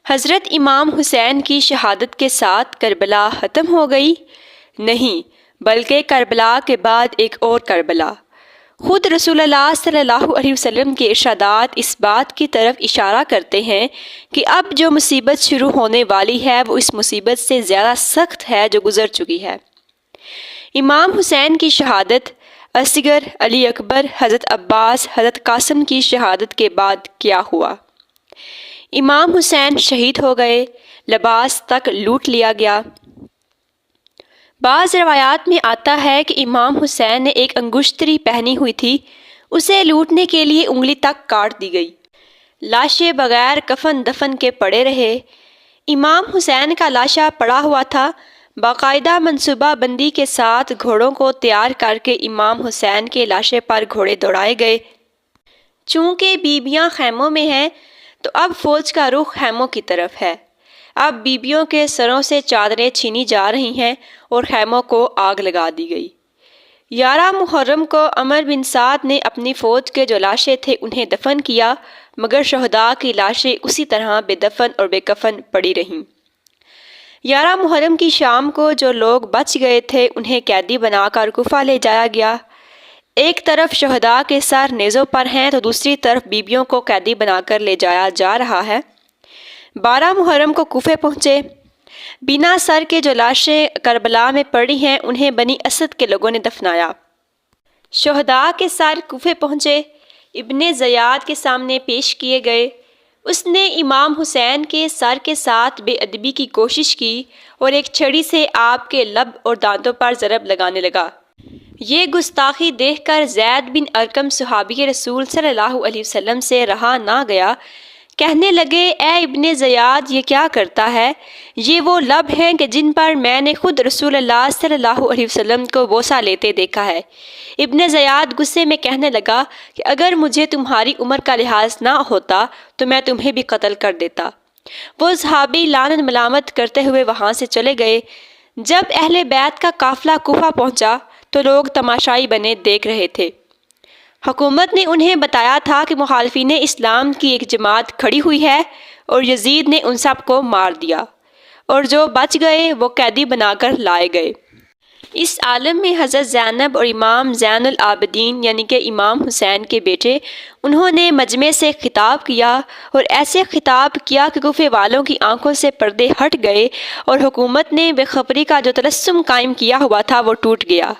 حضرت امام حسین کی شہادت کے ساتھ کربلا ختم ہو گئی؟ نہیں، بلکہ کربلا کے بعد ایک اور کربلا۔ خود رسول اللہ صلی اللہ علیہ وسلم کے ارشادات اس بات کی طرف اشارہ کرتے ہیں کہ اب جو مصیبت شروع ہونے والی ہے وہ اس مصیبت سے زیادہ سخت ہے جو گزر چکی ہے۔ امام حسین کی شہادت، اصغر، علی اکبر، حضرت عباس، حضرت قاسم کی شہادت کے بعد کیا ہوا؟ امام حسین شہید ہو گئے، لباس تک لوٹ لیا گیا۔ بعض روایات میں آتا ہے کہ امام حسین نے ایک انگشتری پہنی ہوئی تھی، اسے لوٹنے کے لیے انگلی تک کاٹ دی گئی۔ لاشیں بغیر کفن دفن کے پڑے رہے۔ امام حسین کا لاشا پڑا ہوا تھا۔ باقاعدہ منصوبہ بندی کے ساتھ گھوڑوں کو تیار کر کے امام حسین کے لاشے پر گھوڑے دوڑائے گئے۔ چونکہ بیبیاں خیموں میں ہیں تو اب فوج کا رخ خیموں کی طرف ہے۔ اب بیبیوں کے سروں سے چادریں چھینی جا رہی ہیں اور خیموں کو آگ لگا دی گئی۔ 11 محرم کو عمر بن سعد نے اپنی فوج کے جو لاشیں تھے انہیں دفن کیا، مگر شہداء کی لاشیں اسی طرح بے دفن اور بے کفن پڑی رہیں۔ 11 محرم کی شام کو جو لوگ بچ گئے تھے انہیں قیدی بنا کر کوفہ لے جایا گیا۔ ایک طرف شہداء کے سر نیزوں پر ہیں تو دوسری طرف بیبیوں کو قیدی بنا کر لے جایا جا رہا ہے۔ 12 محرم کو کوفے پہنچے۔ بنا سر کے جو لاشیں کربلا میں پڑی ہیں انہیں بنی اسد کے لوگوں نے دفنایا۔ شہداء کے سر کوفے پہنچے، ابن زیاد کے سامنے پیش کیے گئے۔ اس نے امام حسین کے سر کے ساتھ بے ادبی کی کوشش کی اور ایک چھڑی سے آپ کے لب اور دانتوں پر ضرب لگانے لگا۔ یہ گستاخی دیکھ کر زید بن ارقم صحابی رسول صلی اللہ علیہ وسلم سے رہا نہ گیا۔ کہنے لگے، اے ابن زیاد، یہ کیا کرتا ہے؟ یہ وہ لب ہیں کہ جن پر میں نے خود رسول اللہ صلی اللہ علیہ وسلم کو بوسہ لیتے دیکھا ہے۔ ابن زیاد غصے میں کہنے لگا کہ اگر مجھے تمہاری عمر کا لحاظ نہ ہوتا تو میں تمہیں بھی قتل کر دیتا۔ وہ صحابی لعنت ملامت کرتے ہوئے وہاں سے چلے گئے۔ جب اہل بیت کا قافلہ کوفہ پہنچا تو لوگ تماشائی بنے دیکھ رہے تھے۔ حکومت نے انہیں بتایا تھا کہ مخالفین اسلام کی ایک جماعت کھڑی ہوئی ہے اور یزید نے ان سب کو مار دیا، اور جو بچ گئے وہ قیدی بنا کر لائے گئے۔ اس عالم میں حضرت زینب اور امام زین العابدین یعنی کہ امام حسین کے بیٹے، انہوں نے مجمع سے خطاب کیا اور ایسے خطاب کیا کہ کوفے والوں کی آنکھوں سے پردے ہٹ گئے اور حکومت نے بے خبری کا جو تلسم قائم کیا ہوا تھا وہ ٹوٹ گیا۔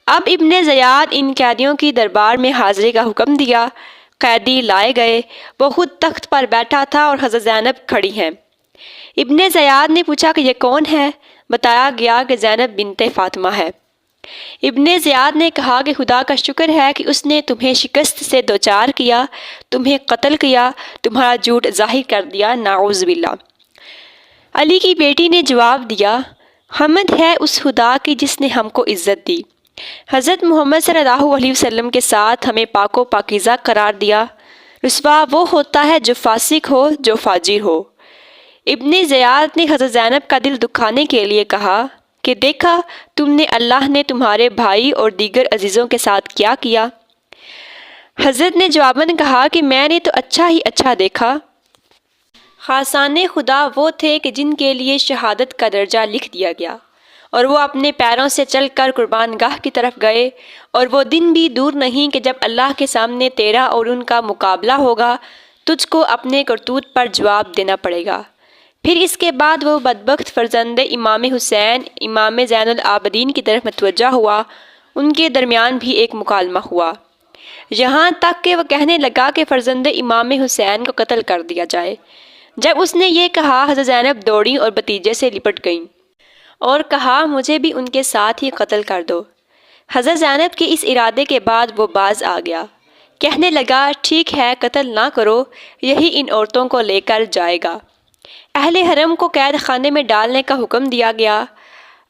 اب ابن زیاد ان قیدیوں کی دربار میں حاضری کا حکم دیا۔ قیدی لائے گئے۔ وہ خود تخت پر بیٹھا تھا اور حضرت زینب کھڑی ہیں۔ ابن زیاد نے پوچھا کہ یہ کون ہے؟ بتایا گیا کہ زینب بنت فاطمہ ہے۔ ابن زیاد نے کہا کہ خدا کا شکر ہے کہ اس نے تمہیں شکست سے دوچار کیا، تمہیں قتل کیا، تمہارا جھوٹ ظاہر کر دیا، نعوذ باللہ۔ علی کی بیٹی نے جواب دیا، حمد ہے اس خدا کی جس نے ہم کو عزت دی۔ حضرت محمد صلی اللہ علیہ وسلم کے ساتھ ہمیں پاک و پاکیزہ قرار دیا۔ رسوا وہ ہوتا ہے جو فاسق ہو، جو فاجر ہو۔ ابن زیاد نے حضرت زینب کا دل دکھانے کے لیے کہا کہ دیکھا تم نے اللہ نے تمہارے بھائی اور دیگر عزیزوں کے ساتھ کیا کیا؟ حضرت نے جواباً کہا کہ میں نے تو اچھا ہی اچھا دیکھا۔ خاصان خدا وہ تھے کہ جن کے لیے شہادت کا درجہ لکھ دیا گیا، اور وہ اپنے پیروں سے چل کر قربان گاہ کی طرف گئے، اور وہ دن بھی دور نہیں کہ جب اللہ کے سامنے تیرا اور ان کا مقابلہ ہوگا، تجھ کو اپنے کرتوت پر جواب دینا پڑے گا۔ پھر اس کے بعد وہ بدبخت فرزند امام حسین امام زین العابدین کی طرف متوجہ ہوا۔ ان کے درمیان بھی ایک مکالمہ ہوا، یہاں تک کہ وہ کہنے لگا کہ فرزند امام حسین کو قتل کر دیا جائے۔ جب اس نے یہ کہا، حضرت زینب دوڑیں اور بھتیجے سے لپٹ گئیں اور کہا مجھے بھی ان کے ساتھ ہی قتل کر دو۔ حضرت زینب کے اس ارادے کے بعد وہ باز آ گیا، کہنے لگا ٹھیک ہے قتل نہ کرو، یہی ان عورتوں کو لے کر جائے گا۔ اہل حرم کو قید خانے میں ڈالنے کا حکم دیا گیا۔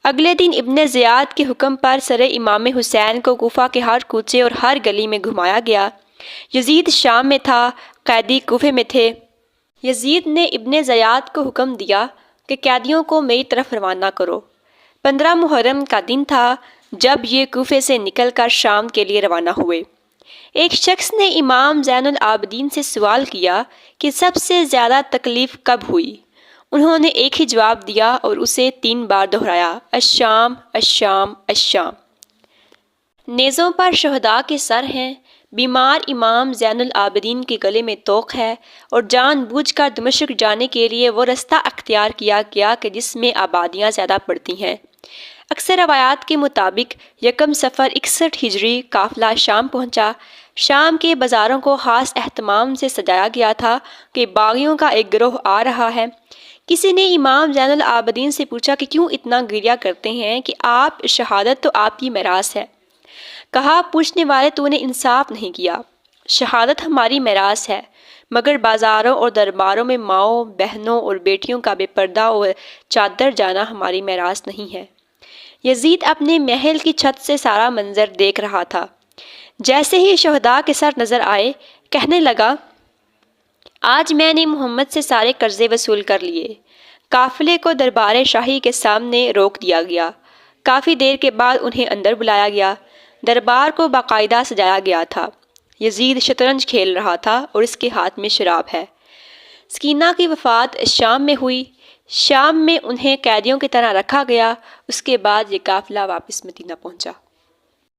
اگلے دن ابن زیاد کے حکم پر سر امام حسین کو کوفہ کے ہر کوچے اور ہر گلی میں گھمایا گیا۔ یزید شام میں تھا، قیدی کوفے میں تھے۔ یزید نے ابن زیاد کو حکم دیا کہ قیدیوں کو میری طرف روانہ کرو۔ 15 محرم کا دن تھا جب یہ کوفے سے نکل کر شام کے لیے روانہ ہوئے۔ ایک شخص نے امام زین العابدین سے سوال کیا کہ سب سے زیادہ تکلیف کب ہوئی؟ انہوں نے ایک ہی جواب دیا اور اسے 3 بار دہرایا، الشام، الشام، الشام۔ نیزوں پر شہداء کے سر ہیں، بیمار امام زین العابدین کے گلے میں طوق ہے، اور جان بوجھ کر دمشق جانے کے لیے وہ رستہ اختیار کیا گیا کہ جس میں آبادیاں زیادہ پڑتی ہیں۔ اکثر روایات کے مطابق 1 صفر 61 ہجری قافلہ شام پہنچا۔ شام کے بازاروں کو خاص اہتمام سے سجایا گیا تھا کہ باغیوں کا ایک گروہ آ رہا ہے۔ کسی نے امام زین العابدین سے پوچھا کہ کیوں اتنا گریہ کرتے ہیں کہ آپ شہادت تو آپ کی میراث ہے۔ کہا، پوچھنے والے، تو نے انصاف نہیں کیا، شہادت ہماری میراث ہے، مگر بازاروں اور درباروں میں ماؤں، بہنوں اور بیٹیوں کا بے پردہ اور چادر جانا ہماری میراث نہیں ہے۔ یزید اپنے محل کی چھت سے سارا منظر دیکھ رہا تھا۔ جیسے ہی شہداء کے سر نظر آئے، کہنے لگا، آج میں نے محمد سے سارے قرضے وصول کر لیے۔ قافلے کو دربار شاہی کے سامنے روک دیا گیا۔ کافی دیر کے بعد انہیں اندر بلایا گیا۔ دربار کو باقاعدہ سجایا گیا تھا۔ یزید شطرنج کھیل رہا تھا اور اس کے ہاتھ میں شراب ہے۔ سکینہ کی وفات شام میں ہوئی۔ شام میں انہیں قیدیوں کی طرح رکھا گیا۔ اس کے بعد یہ قافلہ واپس مدینہ پہنچا۔